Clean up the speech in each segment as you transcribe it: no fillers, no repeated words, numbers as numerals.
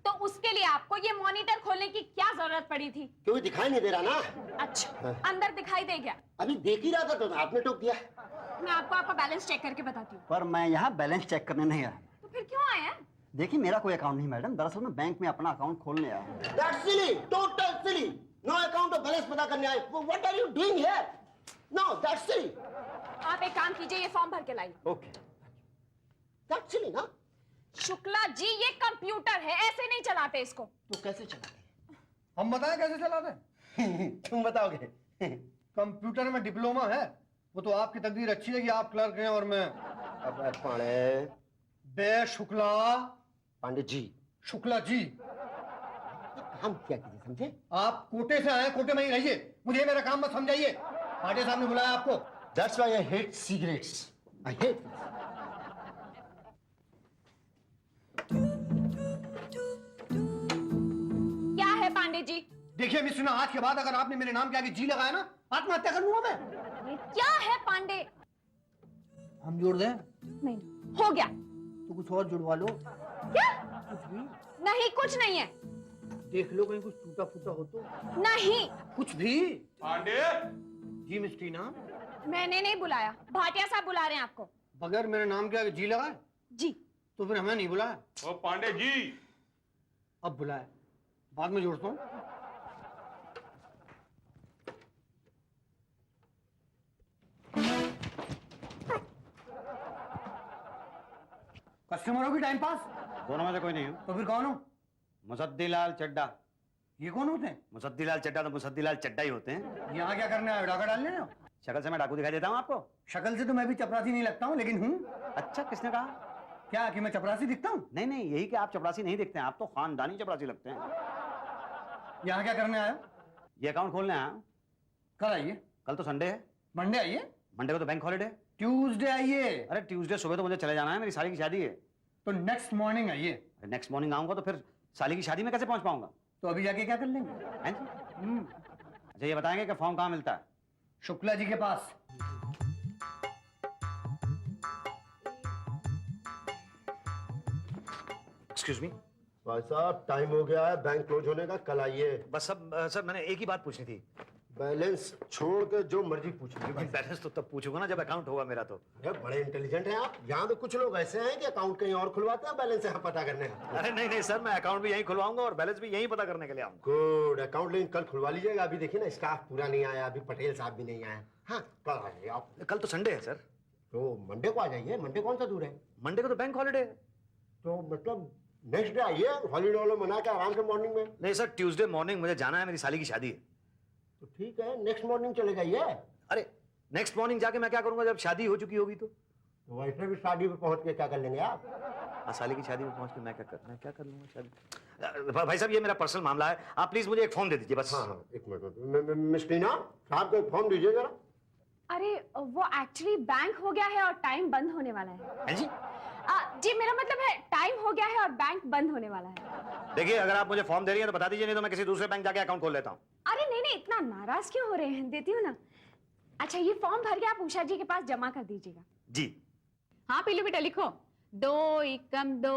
तो उसके लिए आपको ये मॉनिटर खोलने की क्या जरूरत पड़ी थी? क्योंकि दिखाई नहीं दे रहा ना। अच्छा, अंदर दिखाई दे गया? अभी देख ही रहा था तो आपने टोक दिया। मैं आपको आपका बैलेंस चेक करके बताती हूँ। पर मैं यहाँ बैलेंस चेक करने नहीं आया। तो फिर क्यों आए हैं? देखिए मेरा कोई अकाउंट नहीं मैडम, दरअसल मैं बैंक में अपना अकाउंट खोलने आया हूँ। That's silly, total silly. No account और बैलेंस पता करने आए। What are you doing here? No, that's silly. आप एक काम कीजिए, ये फॉर्म भर के लाइए। ओके। That's silly ना? शुक्ला जी, ये कंप्यूटर है, ऐसे नहीं चलाते इसको। तो कैसे चलाते? हम बताएं कैसे चलाते हैं? तुम बताओगे। कंप्यूटर में डिप्लोमा है, वो तो आपकी तकदीर अच्छी है कि आप क्लर्क हैं और मैं। अब पांडे। बे शुक्ला। पांडे जी। शुक्ला जी। हम क्या कीजिए समझे? आप कोटे से आए, कोटे में ही रहिए, मुझे मेरा काम मत समझाइए। पांडे साहब ने बुलाया आपको। That's why I hate cigarettes. I hate this. क्या है पांडे जी? देखिए मिस सुना, आज के बाद अगर आपने मेरे नाम के आगे जी लगाया ना, आत्महत्या कर लूंगा मैं। ये क्या है पांडे? हम जोड़ दें? नहीं, हो गया। तो कुछ और जुड़वा लो। क्या? नहीं, कुछ नहीं है। देख लो कहीं कुछ टूटा फूटा हो तो। नहीं। कुछ भी? पांडे। जी मिस टीना। मैंने नहीं बुलाया, भाटिया साहब बुला रहे हैं आपको। बगैर मेरे नाम के आगे जी लगाए? जी। तो फिर हमें नहीं बुलाया। ओ पांडे जी। अब बुलाए, बाद में जोड़ता हूँ। कस्टमरों की टाइम पास? दोनों में से कोई नहीं हूँ। तो फिर कौन हो? मुसद्दीलाल चड्डा। ये कौन होते हैं? मुसद्दीलाल चड्डा तो मुसद्दीलाल चड्डा ही होते हैं। यहाँ क्या करने आए, डाका डालने हो? शक्ल से मैं डाकू दिखाई देता हूँ आपको? शक्ल से तो मैं भी चपरासी नहीं लगता हूँ, लेकिन हूँ। अच्छा, किसने कहा? क्या कि मैं चपरासी दिखता हूँ? नहीं नहीं, यही कि आप चपरासी नहीं दिखते हैं, आप तो खानदानी चपरासी लगते हैं। यहाँ क्या करने आए हो? ये अकाउंट खोलने आया हूं। कल आइए। कल तो संडे है। मंडे आइए। मंडे को तो बैंक हॉलिडे। ट्यूसडे आइए। अरे ट्यूसडे सुबह तो मुझे चले जाना है, मेरी साली की शादी है। तो नेक्स्ट मॉर्निंग आइए। नेक्स्ट मॉर्निंग आऊंगा तो फिर साली की शादी में कैसे पहुंच पाऊंगा? तो अभी जाके क्या कर लेंगे? हैं जी? अच्छा ये बताएंगे कि फॉर्म कहाँ मिलता है? शुक्ला जी के पास। Excuse me. भाई साहब टाइम हो गया है बैंक क्लोज होने का, कल आइए। बस सब सर मैंने एक ही बात पूछनी थी। बैलेंस छोड़ के जो मर्जी पूछिए। बैलेंस तो तब पूछूंगा ना जब अकाउंट होगा मेरा तो। अरे बड़े इंटेलिजेंट हैं आप। यहाँ तो कुछ लोग ऐसे हैं कि अकाउंट कहीं और खुलवाते हैं, बैलेंस यहाँ पता करने। अरे नहीं नहीं सर, मैं अकाउंट भी यहीं खुलवाऊंगा और बैलेंस भी यहीं पता करने के लिए आऊंगा। गुड, अकाउंट लेकिन कल खुलवा लीजिएगा। अभी देखिए ना स्टाफ पूरा नहीं आया, अभी पटेल साहब भी नहीं आए। हाँ कल आ जाइए आप। कल तो संडे है सर। तो मंडे को आ जाइए। मंडे कौन सा दूर है? मंडे को तो बैंक हॉलिडे है। तो मतलब नेक्स्ट डे आइए, हॉलीडे वालों मना के आराम से मॉर्निंग में। नहीं सर, ट्यूसडे मॉर्निंग मुझे जाना है, मेरी साली की शादी है। तो ठीक है, नेक्स्ट मॉर्निंग चले जाइए। अरे नेक्स्ट मॉर्निंग जाके मैं क्या करूंगा जब शादी हो चुकी होगी? तो वैसे भी शादी पे पहुंच के क्या कर लेंगे आप? साली की शादी में पहुंच के मैं क्या कर लूंगा शादी। भाई साहब ये मेरा पर्सनल मामला है, आप प्लीज मुझे एक फॉर्म दे दीजिए बस। हाँ हाँ एक मिनट। मिस टीना साहब को एक फॉर्म दीजिए जरा। अरे वो एक्चुअली बैंक हो गया है और टाइम बंद होने वाला है। जी जी मेरा मतलब है टाइम हो गया है और बैंक बंद होने वाला है। देखिए अगर आप मुझे फॉर्म दे रही हैं तो बता दीजिए, नहीं तो मैं किसी दूसरे बैंक जाके अकाउंट खोल लेता हूँ। अरे नहीं नहीं, इतना नाराज क्यों हो रहे हैं, देती हूँ ना। अच्छा ये फॉर्म भर के आप उषा जी के पास जमा कर दीजिएगा। जी हाँ पीलू बेटा लिखो। 2 एकम 2,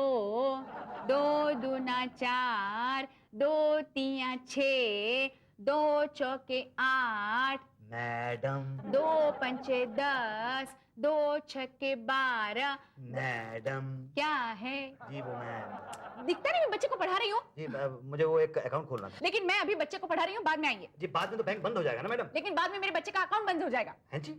2 दूना 4, 2 तिया 6, 2 चौके 8, मैडम। 2 पंचे 10, 2 छक्के 12। मैडम क्या है? जी वो मैं दिखता नहीं मैं बच्चे को पढ़ा रही हूँ। जी मुझे वो एक अकाउंट खोलना था। लेकिन मैं अभी बच्चे को पढ़ा रही हूँ, बाद में आइए। जी बाद में तो बैंक बंद हो जाएगा ना मैडम। लेकिन बाद में मेरे बच्चे का अकाउंट बंद हो जाएगा। हैं जी?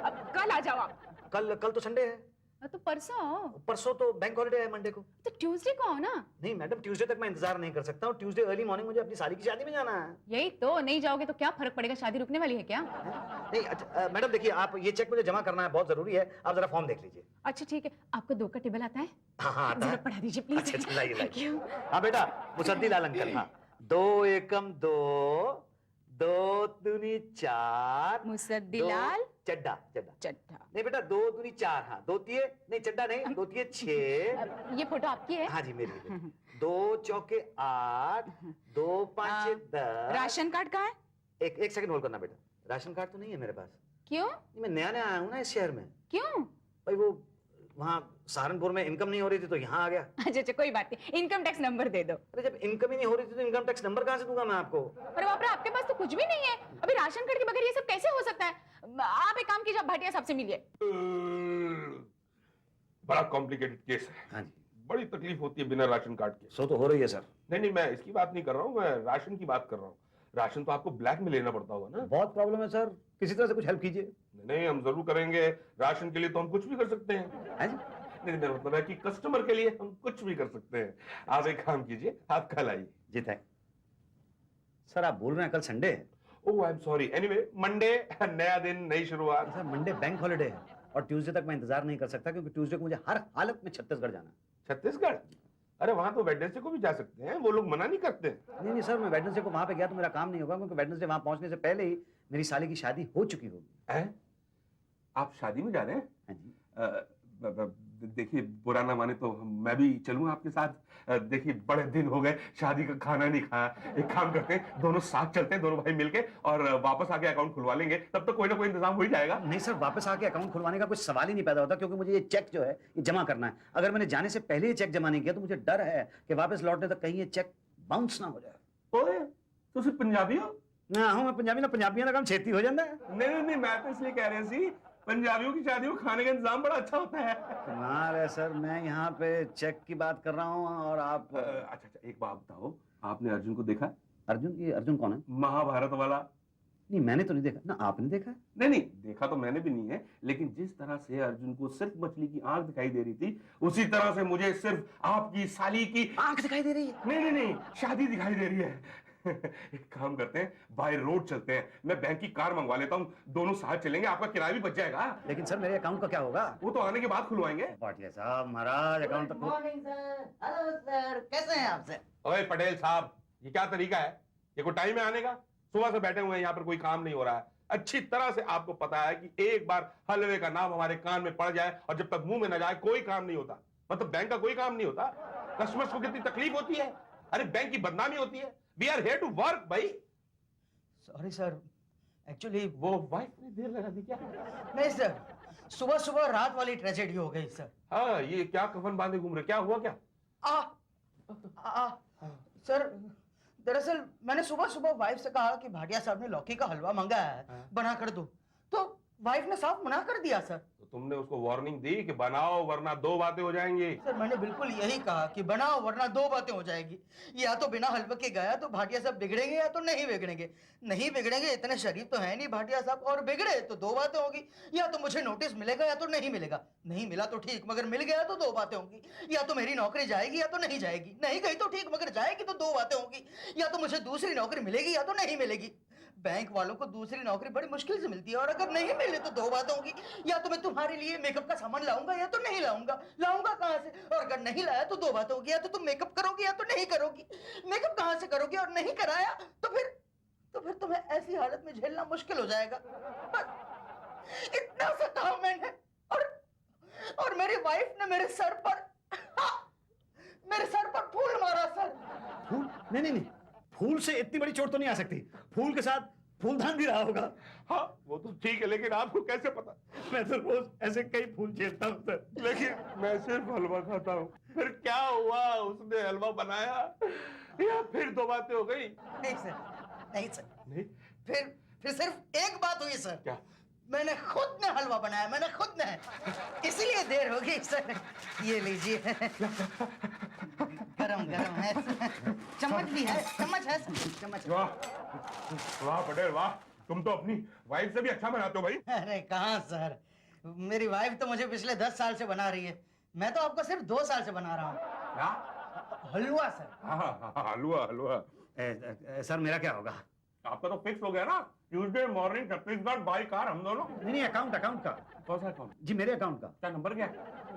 अब कल आ जाओ आप। कल तो संडे है। तो परसों। परसों तो बैंक हॉलिडे है मंडे को। तो ट्यूसडे को आओ ना। नहीं मैडम, ट्यूसडे तक मैं इंतजार नहीं कर सकता हूँ। ट्यूसडे अर्ली मॉर्निंग मुझे अपनी साली की शादी में जाना है। यही तो, नहीं जाओगे तो क्या फर्क पड़ेगा, शादी रुकने वाली है क्या? नहीं अच्छा मैडम देखिए, आप ये चेक मुझे जमा करना है, बहुत जरूरी है। आप जरा फॉर्म देख लीजिए। अच्छा ठीक है, आपको 2 का टेबल आता है? हाँ आता है। पढ़ा दीजिए प्लीज। अच्छा लाइए। हाँ बेटा मुसद्दीलाल अंकल। हाँ 2 एकम 2, 2 दूनी 4। मुसद्दीलाल चड्डा। चड्ढा। नहीं बेटा 2 दूनी 4। हाँ 2 तिये नहीं, चड्डा नहीं, 2 तिये 6। ये फोटो आपकी है? हाँ जी मेरी। 2 चौके 8, 2 पांचे 10। राशन कार्ड कहाँ है? एक सेकंड होल्ड करना बेटा। राशन कार्ड तो नहीं है मेरे पास। क्यों? मैं नया आया हूँ ना इस शहर में। क्यों? भाई वो वहाँ सहारनपुर में इनकम नहीं हो रही थी तो यहाँ आ गया। अच्छा अच्छा कोई बात नहीं, इनकम टैक्स नंबर दे दो। अरे जब इनकम ही नहीं हो रही थी तो इनकम टैक्स नंबर कहाँ से दूंगा मैं आपको? अरे बाप रे, आपके पास तो कुछ भी नहीं है। अभी राशन कार्ड के बगैर ये सब कैसे हो सकता है? आप एक काम कीजिए, आप भाटिया साहब से मिलिए। बड़ा कॉम्प्लिकेटेड केस है। हाँ जी। बड़ी तकलीफ होती है बिना राशन कार्ड के। सो तो हो रही है सर। नहीं, मैं इसकी बात नहीं कर रहा हूँ, मैं राशन की बात कर रहा हूँ। राशन तो आपको ब्लैक में लेना पड़ता होगा ना? बहुत प्रॉब्लम है सर, किसी तरह से कुछ हेल्प कीजिए। नहीं, हम जरूर करेंगे। राशन के लिए तो हम कुछ भी कर सकते हैं। हाँ जी। नहीं, मेरा मतलब है कि कस्टमर के लिए हम कुछ भी कर सकते हैं। आप एक काम कीजिए, आप कल आइए। जी थैंक। सर आप बोल रहे हैं कल संडे है? Oh I am sorry. Anyway, Monday नया दिन, नई शुरुआत। सर मंडे बैंक हॉलिडे है और ट्यूसडे तक मैं इंतजार नहीं कर सकता क्योंकि ट्यूसडे को मुझे हर हालत में छत्तीसगढ़ जाना है। छत्तीसगढ़? अरे वहां तो वेडनेसडे को भी जा सकते हैं, वो लोग मना नहीं करते। नहीं नहीं सर, मैं वेडनेसडे को वहां पे गया तो मेरा काम नहीं होगा क्योंकि वेडनेसडे वहां पहुंचने से पहले ही मेरी साली की शादी हो चुकी होगी। हैं? आप शादी में जा रहे हैं? हाँ जी। देखिए, बुरा ना माने तो मैं भी चलूं आपके साथ। देखिए, बड़े दिन हो गए शादी का खाना नहीं खाया। एक काम करते हैं, दोनों साथ चलते हैं, दोनों भाई मिलके, और वापस आके अकाउंट खुलवा लेंगे। तब तक कोई ना कोई इंतजाम हो ही जाएगा। नहीं सर, वापस आके अकाउंट खुलवाने का कुछ सवाल ही नहीं पैदा होता क्योंकि मुझे ये चेक जो है ये जमा करना है। अगर मैंने जाने से पहले ये चेक जमा नहीं किया तो मुझे डर है कि वापस लौटने तक कहीं ये चेक बाउंस ना हो जाए। ओए, तो सिर्फ पंजाबी हो? ना हूं मैं पंजाबी, ना पंजाबियों का काम छेती हो जाता है। नहीं, मैं तो इसलिए कह रहे सी, पंजाबियों की शादी में खाने का इंतजाम बड़ा अच्छा होता है। कमाल है सर, मैं यहाँ पे चेक की बात कर रहा हूँ और आप अच्छा, एक बात बताओ, आपने अर्जुन को देखा? अर्जुन? ये अर्जुन कौन है? महाभारत वाला। नहीं मैंने तो नहीं देखा ना, आपने देखा है? नहीं, देखा तो मैंने भी नहीं है, लेकिन जिस तरह से अर्जुन को सिर्फ मछली की आंख दिखाई दे रही थी, उसी तरह से मुझे सिर्फ आपकी साली की आंख दिखाई दे रही है। नहीं, शादी दिखाई दे रही है। एक काम करते हैं, बाय रोड चलते हैं, मैं बैंक की कार मंगवा लेता हूँ, दोनों साथ चलेंगे, आपका किराया भी बच जाएगा। लेकिन सर मेरे अकाउंट का क्या होगा? वो तो आने के बाद खुलवाएंगे। भाटिया साहब, महाराज अकाउंट तक मॉर्निंग सर। हेलो सर, कैसे हैं आप सर? ओए पटेल साहब, ये क्या तरीका है? ये कोई टाइम है आने का? सुबह से बैठे हुए हैं यहाँ पर, कोई काम नहीं हो रहा है। अच्छी तरह से आपको पता है कि एक बार हलवे का नाम हमारे कान में पड़ जाए और जब तक मुंह में न जाए कोई काम नहीं होता। मतलब बैंक का कोई काम नहीं होता। कस्टमर्स को कितनी तकलीफ होती है। अरे बैंक की बदनामी होती है। We are here to work भाई। सॉरी सर, एक्चुअली वो वाइफ ने देर लगा दी क्या? नहीं सर, सुबह सुबह रात वाली ट्रेजेडी हो गई सर। हाँ, ये क्या कफन बांधे घूम रहे, क्या हुआ क्या? सर दरअसल मैंने सुबह सुबह वाइफ से कहा कि भाटिया साहब ने लौकी का हलवा मंगाया है, बना कर दो, तो वाइफ ने साफ मना कर दिया सर। तो तुमने उसको वार्निंग दी कि बनाओ वरना दो बातें हो जाएंगी? सर मैंने बिल्कुल यही कहा कि बनाओ वरना दो बातें हो जाएगी। या तो बिना हलवे के गया तो भाटिया साहब बिगड़ेंगे या तो नहीं बिगड़ेंगे। नहीं बिगड़ेंगे, इतने शरीफ तो है नहीं भाटिया साहब, और बिगड़े तो दो बातें होगी। या तो मुझे नोटिस मिलेगा या तो नहीं मिलेगा। नहीं मिला तो ठीक, मगर मिल गया तो दो बातें होंगी। या तो मेरी नौकरी जाएगी या तो नहीं जाएगी। नहीं गई तो ठीक, मगर जाएगी तो दो बातें होंगी। या तो मुझे दूसरी नौकरी मिलेगी या तो नहीं मिलेगी। बैंक वालों को दूसरी नौकरी बड़ी मुश्किल से मिलती है, और अगर नहीं मिले तो दो बातें होंगी। या तो मैं तुम्हारे लिए मेकअप का सामान लाऊंगा या तो नहीं लाऊंगा। लाऊंगा कहां से? और अगर नहीं लाया तो दो बातें होगी। या तो तुम मेकअप करोगी या तो नहीं करोगी। मेकअप कहां से करोगी? और नहीं कराया तो फिर तुम्हें ऐसी हालत में झेलना मुश्किल हो जाएगा। बस इतना सा कहा मैंने, और मेरी वाइफ ने मेरे सर पर फूल मारा सर। फूल? नहीं, फूल से इतनी बड़ी चोट तो नहीं आ सकती। फूल के साथ फूलदान भी रहा होगा। हाँ, वो तो ठीक है, लेकिन आपको कैसे पता? मैं तो रोज ऐसे कई फूल झेलता हूँ सर। लेकिन मैं सिर्फ हलवा खाता हूँ। फिर क्या हुआ? उसने हलवा बनाया या फिर दो बातें हो गई? नहीं सर, नहीं? फिर सिर्फ एक बात हुई सर। क्या? मैंने खुद ने हलवा बनाया, मैंने खुद ने। इसीलिए देर हो गई सर। ये लीजिए, गरम है। चम्मच भी है, चम्मच है, चम्मच। वाह पटेल वाह, तुम तो अपनी वाइफ से भी अच्छा बनाते हो भाई। अरे कहाँ सर, मेरी वाइफ तो मुझे पिछले 10 साल से बना रही है। मैं तो आपको सिर्फ 2 साल से बना रहा हूँ। क्या? हलवा सर। हाँ, हलवा। सर मेरा क्या होगा? आपका तो फिक्स हो गया ना, Tuesday morning Chhattisgarh by car हम दोनों। नहीं, अकाउंट का। कौन सा अकाउंट? जी मेरे अकाउंट का। क्या नंबर क्या?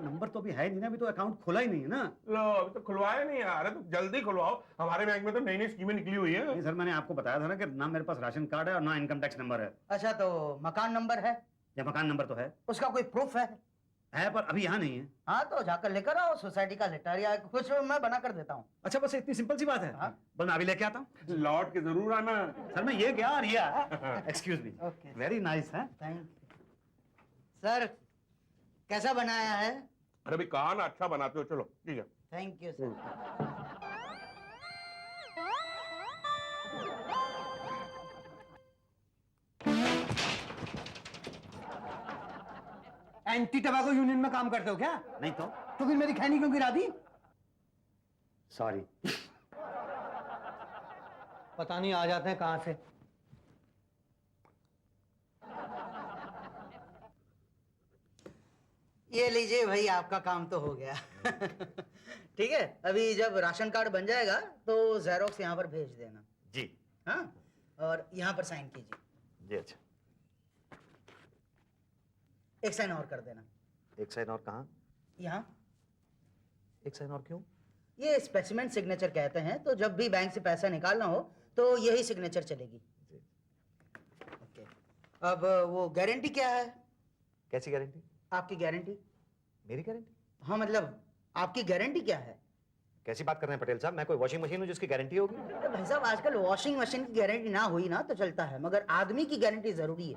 नंबर तो अभी है नहीं ना, अभी तो अकाउंट खुला ही नहीं है ना। लो, अभी तो खुलवाया नहीं यार। अरे तो जल्दी खुलवाओ, हमारे बैंक में तो नई स्कीमें निकली हुई है। नहीं सर, मैंने आपको बताया था ना कि ना मेरे पास राशन कार्ड है और ना इनकम टैक्स नंबर है। अच्छा, तो मकान नंबर है? या मकान नंबर तो है। उसका कोई प्रूफ है? पर अभी यहाँ नहीं है। हाँ तो जाकर लेकर आओ, सोसाइटी का लेटर या कुछ मैं बना कर देता हूँ। अच्छा, बस इतनी सिंपल सी बात है। हाँ। बस मैं अभी लेके आता हूँ। लौट के जरूर आना। सर मैं ये क्या excuse me. Okay. Very nice है। Thank you sir. कैसा बनाया है? अरे भाई कहा ना अच्छा बनाते हो, चलो ठीक है। Thank you sir. Anti tobacco union में काम करते हो क्या? नहीं तो फिर मेरी खैनी क्यों गिरा दी? सॉरी। पता नहीं आ जाते हैं कहां से। ये लीजिए भाई, आपका काम तो हो गया। ठीक है, अभी जब राशन कार्ड बन जाएगा तो जेरोक्स यहाँ पर भेज देना। जी। हाँ, और यहाँ पर साइन कीजिए। जी अच्छा। एक साइन और कर देना। एक साइन और कहाँ? यहाँ। एक साइन और क्यों? ये स्पेसिमेन सिग्नेचर कहते हैं, तो जब भी बैंक से पैसा निकालना हो तो यही सिग्नेचर चलेगी। ओके। अब वो गारंटी क्या है? कैसी गारंटी? आपकी गारंटी। मेरी गारंटी? हाँ मतलब आपकी गारंटी क्या है? कैसी बात कर रहे हैं पटेल साहब? मैं कोई वॉशिंग मशीन हूँ जिसकी गारंटी होगी? अरे भाई साहब, आजकल वॉशिंग मशीन की गारंटी ना हुई ना तो चलता है, मगर आदमी की गारंटी जरूरी है।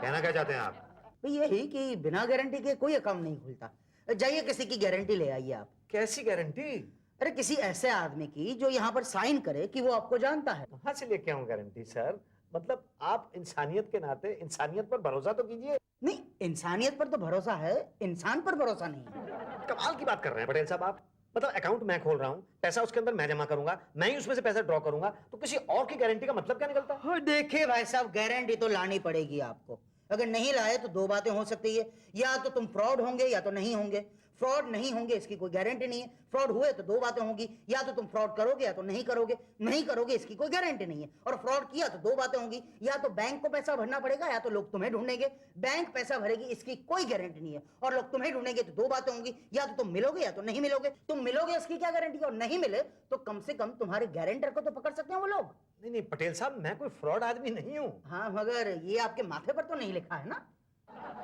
कहना क्या चाहते हैं आप? भाई यही कि बिना गारंटी के कोई अकाउंट नहीं खुलता। जाइए किसी की गारंटी ले आइए आप। कैसी गारंटी? अरे किसी ऐसे आदमी की जो यहाँ पर साइन करे कि वो आपको जानता है। कहाँ से लेके आऊँ गारंटी सर? मतलब आप इंसानियत के नाते इंसानियत पर भरोसा तो कीजिए। नहीं, इंसानियत पर तो भरोसा है, इंसान पर भरोसा नहीं है। कमाल की बात कर रहे हैं पटेल साहब आप। मतलब अकाउंट मैं खोल रहा हूँ, पैसा उसके अंदर मैं जमा करूंगा, मैं ही उसमें से पैसा ड्रॉ करूंगा, तो किसी और की गारंटी का मतलब क्या निकलता है? हाँ, देखिए भाई साहब, गारंटी तो लानी पड़ेगी आपको। अगर नहीं लाए तो दो बातें हो सकती है, या तो तुम फ्रॉड होंगे या तो नहीं होंगे। फ्रॉड नहीं होंगे इसकी कोई गारंटी नहीं है, फ्रॉड हुए तो दो बातें होंगी, या तो तुम फ्रॉड करोगे या तो नहीं करोगे। नहीं करोगे इसकी कोई गारंटी नहीं है, और फ्रॉड किया तो दो बातें होंगी, या तो बैंक को पैसा भरना पड़ेगा या तो लोग तुम्हें ढूंढेंगे। बैंक पैसा भरेगी इसकी कोई गारंटी नहीं है, और लोग तुम्हें ढूंढेंगे तो दो बातें होंगी, या तो तुम मिलोगे या तो नहीं मिलोगे। तुम मिलोगे इसकी क्या गारंटी, और नहीं मिले तो कम से कम तुम्हारे गारंटर को तो पकड़ सकते हैं वो लोग। नहीं नहीं पटेल साहब, मैं कोई फ्रॉड आदमी नहीं हूँ। हाँ, मगर ये आपके माथे पर तो नहीं लिखा है ना?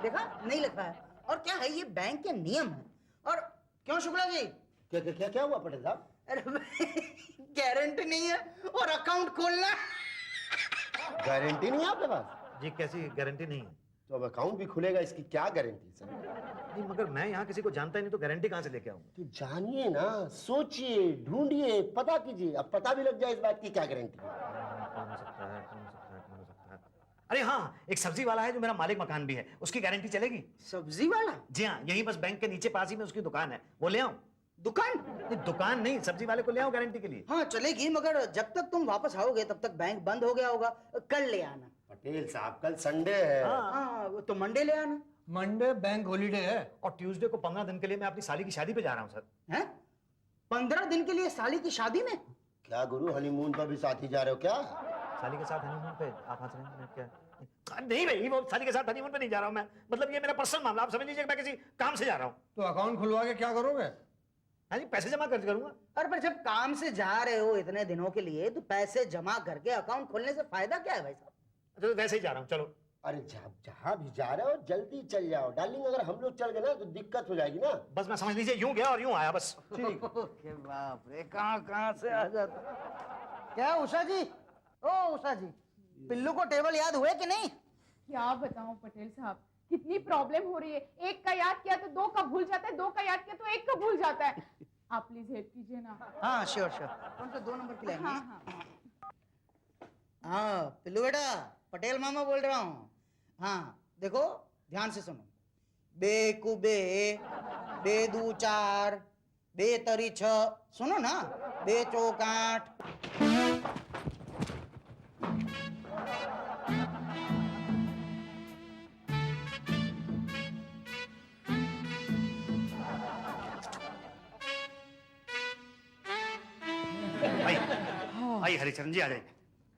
देखा, नहीं लिखा है। और क्या है, ये बैंक के नियम है। और क्यों शुक्ला जी? क्या क्या क्या क्या हुआ पटेल साहब? अरे गारंटी नहीं है और अकाउंट खोलना। गारंटी नहीं है आपके पास? जी कैसी गारंटी नहीं है? तो अब अकाउंट भी खुलेगा, इसकी क्या गारंटी सर? नहीं मगर मैं यहाँ किसी को जानता ही नहीं, तो गारंटी कहाँ से लेके आऊंगा? तो जानिए ना, सोचिए, ढूंढिए, पता कीजिए। अब पता भी लग जाए इस बात की क्या गारंटी है। कौन हो सकता है, कौन हो सकता है, कौन हो सकता है? अरे हाँ, एक सब्जी वाला है जो मेरा मालिक मकान भी है, उसकी गारंटी चलेगी? सब्जी वाला? जी हाँ, यहीं बस बैंक के नीचे पास ही में उसकी दुकान है, वो ले आऊं? दुकान? नहीं दुकान नहीं, सब्जी वाले को ले आऊं गारंटी के लिए? हाँ चलेगी, मगर जब तक तुम वापस आओगे तब तक बैंक बंद हो गया होगा। कल ले आना। पटेल साहब कल संडे है। हाँ, वो तो मंडे ले आना। मंडे बैंक हॉलीडे है। और ट्यूसडे को 15 दिन के लिए मैं अपनी साली की शादी पे जा रहा हूँ सर। हैं? 15 दिन के लिए साली की शादी में? क्या गुरु, हनीमून पर भी साथ ही जा रहे हो क्या? साली के साथ हनीमून पे आप हंस रहे हैं? मैं क्या नहीं भाई, वो साली के साथ हनीमून पे नहीं जा रहा हूँ मैं। मतलब ये मेरा पर्सनल मामला, आप समझ लीजिए कि मैं किसी काम से जा रहा हूँ। तो अकाउंट खुलवा के क्या करोगे? हाँ जी, पैसे जमा कर करूंगा। अरे पर जब काम से जा रहे हो इतने दिनों के लिए, तो पैसे जमा करके अकाउंट खोलने से फायदा क्या है भाई साहब? अच्छा तो वैसे ही जा रहा हूँ, चलो। अरे जहाँ भी जा रहे हो जल्दी चल जाओ डार्लिंग। अगर हम लोग चल गए ना तो दिक्कत हो जाएगी ना। बस मैं समझ लीजिए यूं गया और यूं आया बस। ओके, बाप रे, कहाँ से आ जाता। क्या उषा जी? ओ उषा जी, पिल्लू को टेबल याद हुए कि नहीं? क्या बताऊं पटेल साहब, कितनी प्रॉब्लम हो रही है। एक का याद किया तो दो का भूल जाता है, दो का याद किया तो एक का भूल जाता है। आप प्लीज हेल्प कीजिए ना। हाँ श्योर श्योर। कौन सा 2 नंबर की लाइन? हाँ हाँ। हाँ पिल्लू बेटा, पटेल मामा बोल रहा हूँ। हाँ देखो, ध्यान से सुनो। बे कुबे, बे दू 4, बे तरी 6, सुनो ना। बे चौक 8। आई हरिचरण जी, आ जाइए,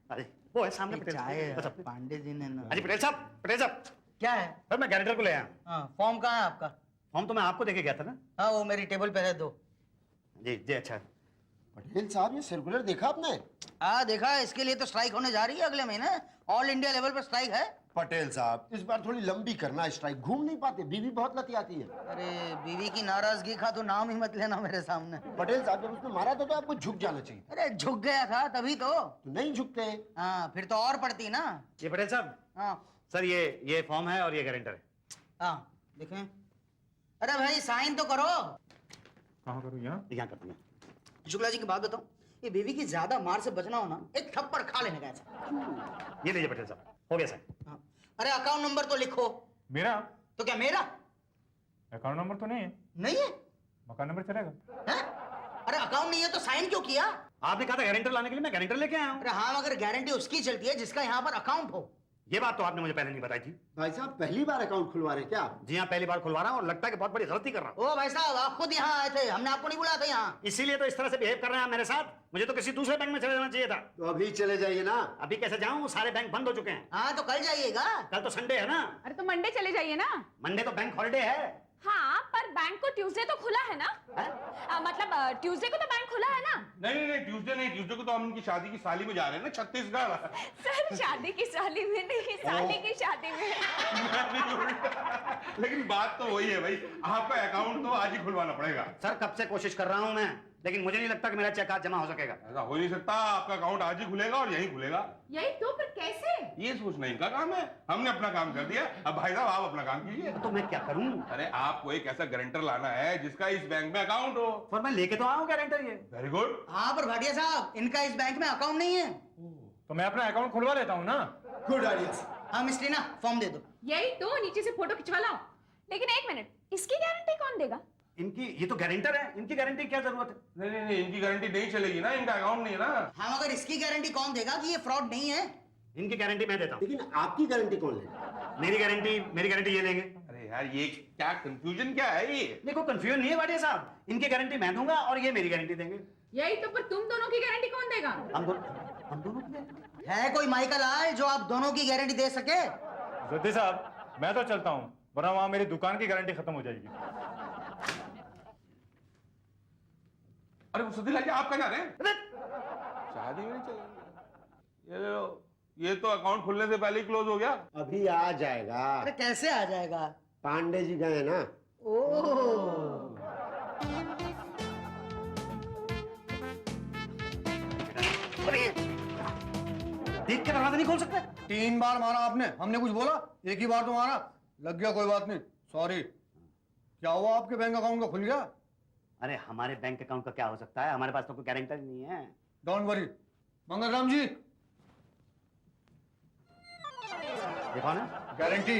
आ जाइए। वो है सामने पटेल चाय साहब। पांडे जी ने ना। हाँ जी पटेल साहब, पटेल साहब। क्या है? सर मैं गारंटर को ले आया। हाँ, फॉर्म कहाँ है आपका? फॉर्म तो मैं आपको देके गया था ना। हाँ, वो मेरी टेबल पे है, दो। जी जी अच्छा। पटेल साहब ये सर्कुलर देखा आपने? हाँ देखा, इसके लिए तो स्ट्राइक होने जा रही है अगले महीने। ऑल इंडिया लेवल पर स्ट्राइक है। पटेल साहब इस बार थोड़ी लंबी करना स्ट्राइक, घूम नहीं पाते, बीवी बहुत लती आती है। अरे बीवी की नाराजगी का तो नाम ही मत लेना मेरे सामने। पटेल साहब जब उसने मारा था तो आपको झुक जाना चाहिए। अरे झुक गया था तभी तो। तो नहीं झुकते। हाँ, फिर तो और पड़ती ना। ये पटेल साहब, हाँ सर ये फॉर्म है और ये गारंटर है। हाँ, देखें। अरे भाई साइन तो करो। कहाँ करूँ? यहाँ? यहाँ कर दूंगा। शुक्ला जी की बात बताऊं, ये बेबी की ज्यादा मार से बचना हो ना, एक थप्पड़ खा लेने का ऐसा। ये लीजिए पटेल साहब, हो गया साइन। हाँ। अरे अकाउंट नंबर तो लिखो। मेरा तो क्या मेरा अकाउंट नंबर तो नहीं है, नहीं है? मकान नंबर चलेगा। हैं? अरे अकाउंट नहीं है तो साइन क्यों किया? आपने कहा था गारंटर लाने के लिए, मैं गारंटर लेके आया हूँ। अरे हाँ, मगर गारंटी उसकी चलती है जिसका यहाँ पर अकाउंट हो। ये बात तो आपने मुझे पहले नहीं बताई थी। भाई साहब पहली बार अकाउंट खुलवा रहे हैं क्या आप? जी हाँ, पहली बार खुलवा रहा हूँ और लगता है कि बहुत बड़ी गलती कर रहा हूँ। ओ भाई साहब, आप खुद यहाँ आए थे, हमने आपको नहीं बुलाया था यहाँ। इसीलिए तो इस तरह से बिहेव कर रहे हैं आप मेरे साथ। मुझे तो किसी दूसरे बैंक में चले जाना चाहिए था। तो अभी चले जाइए ना। अभी कैसे जाऊँ, सारे बैंक बंद हो चुके हैं। हाँ तो कल जाइएगा। कल तो संडे है ना। अरे तो मंडे चले जाइए ना। मंडे तो बैंक हॉलिडे है। हाँ, पर बैंक को ट्यूसडे तो खुला है ना। मतलब ट्यूसडे को तो बैंक खुला है ना। नहीं, ट्यूसडे नहीं, ट्यूसडे को तो हम उनकी शादी की साली में जा रहे हैं ना, छत्तीसगढ़। सर शादी की साली में नहीं, साली की शादी में। लेकिन बात तो वही है भाई, आपका अकाउंट तो आज ही खुलवाना पड़ेगा। सर कब से कोशिश कर रहा हूँ मैं, लेकिन मुझे नहीं लगता कि मेरा चेक आज जमा हो सकेगा। ऐसा हो ही नहीं सकता, आपका अकाउंट आज ही खुलेगा और यहीं खुलेगा। यही तो, पर कैसे? ये सोचना इनका काम है, हमने अपना काम कर दिया। अब भाई साहब आप अपना काम कीजिए। तो मैं क्या करूँ? अरे आपको एक ऐसा गारंटर लाना है जिसका इस बैंक में अकाउंट हो। पर मैं लेके तो आया हूँ गारंटर ये। Very good. हाँ पर भाटिया साहब, इनका इस बैंक में अकाउंट नहीं है। तो मैं अपना अकाउंट खुलवा लेता हूँ ना। Good idea. हाँ मिस्ट्री ना, फॉर्म दे दो। यही तो, नीचे से फोटो खिंचवा लाओ। लेकिन एक मिनट, इसकी गारंटी कौन देगा? इनकी, ये तो गारंटर है, इनकी गारंटी क्या जरूरत है? नहीं, इनकी गारंटी नहीं चलेगी ना, इनका अकाउंट नहीं है ना। हाँ मगर इसकी गारंटी कौन देगा कि ये फ्रॉड नहीं है? इनकी गारंटी मैं देता हूँ। लेकिन आपकी गारंटी कौन लेगा? मेरी गारंटी ये लेंगे। अरे यार ये क्या कंफ्यूजन क्या है ये? देखो कंफ्यूजन नहीं है भाटिया साहब, इनकी गारंटी मैं दूंगा और ये मेरी गारंटी देंगे। यही तो, पर तुम दोनों की गारंटी कौन देगा? हम दोनों की गारंटी। है कोई माइकल आय जो आप दोनों की गारंटी दे सके? जद्दी साहब मैं तो चलता हूँ, वरना वहां मेरी दुकान की गारंटी खत्म हो जाएगी। अरे वो सदी लाजी आप कहाँ जा रहे हैं? शादी में नहीं चलेंगे। ये लो, ये तो अकाउंट खुलने से पहले ही क्लोज हो गया। अभी आ जाएगा। अरे कैसे आ जाएगा? पांडे जी गए ना। ओह, देख के दरवाजा नहीं खोल सकते? 3 बार मारा आपने, हमने कुछ बोला? एक ही बार तो मारा, लग गया, कोई बात नहीं, सॉरी। क्या हुआ, आपके बैंक अकाउंट का खुल गया? अरे हमारे बैंक अकाउंट का क्या हो सकता है, हमारे पास तो कोई गारंटर ही नहीं है। Don't worry. मंगलराम जी, ये कौन है? गारंटी।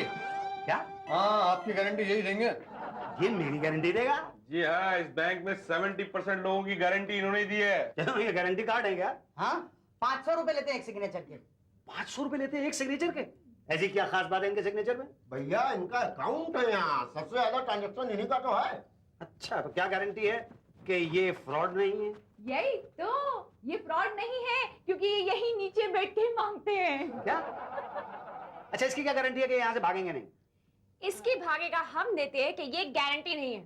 क्या? हाँ आपकी गारंटी यही देंगे। ये मेरी गारंटी देगा? जी हाँ, इस बैंक में 70% लोगों की गारंटी इन्होंने दी है। चलो ये गारंटी कार्ड है क्या? हाँ 500 रुपए लेते हैं एक सिग्नेचर के। 500 रुपए लेते हैं एक सिग्नेचर के? ऐसी क्या खास बात है इनके सिग्नेचर में? भैया इनका अकाउंट है यहाँ, सबसे ज्यादा ट्रांजेक्शन इन्हीं का तो है। अच्छा, तो क्या गारंटी है कि ये फ्रॉड नहीं है? यही तो, ये फ्रॉड नहीं है क्योंकि ये यही नीचे बैठ के मांगते हैं। क्या? अच्छा, इसकी क्या गारंटी है कि यहाँ से भागेंगे नहीं? इसकी भागेगा हम देते हैं कि ये गारंटी नहीं है।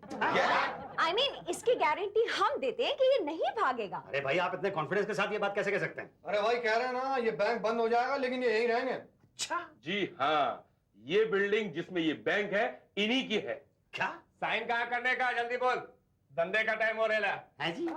I mean, इसकी गारंटी हम देते हैं कि ये नहीं भागेगा। अरे भाई, आप इतने कॉन्फिडेंस के साथ ये बात कैसे कह सकते हैं? अरे भाई कह रहे हैं ना, ये बैंक बंद हो जाएगा लेकिन ये यहीं रहेंगे। अच्छा, जी हाँ, ये बिल्डिंग जिसमें ये बैंक है इन्हीं की है। क्या साइन कहाँ करने का, जल्दी बोल, धंधे का टाइम हो रहा है जी?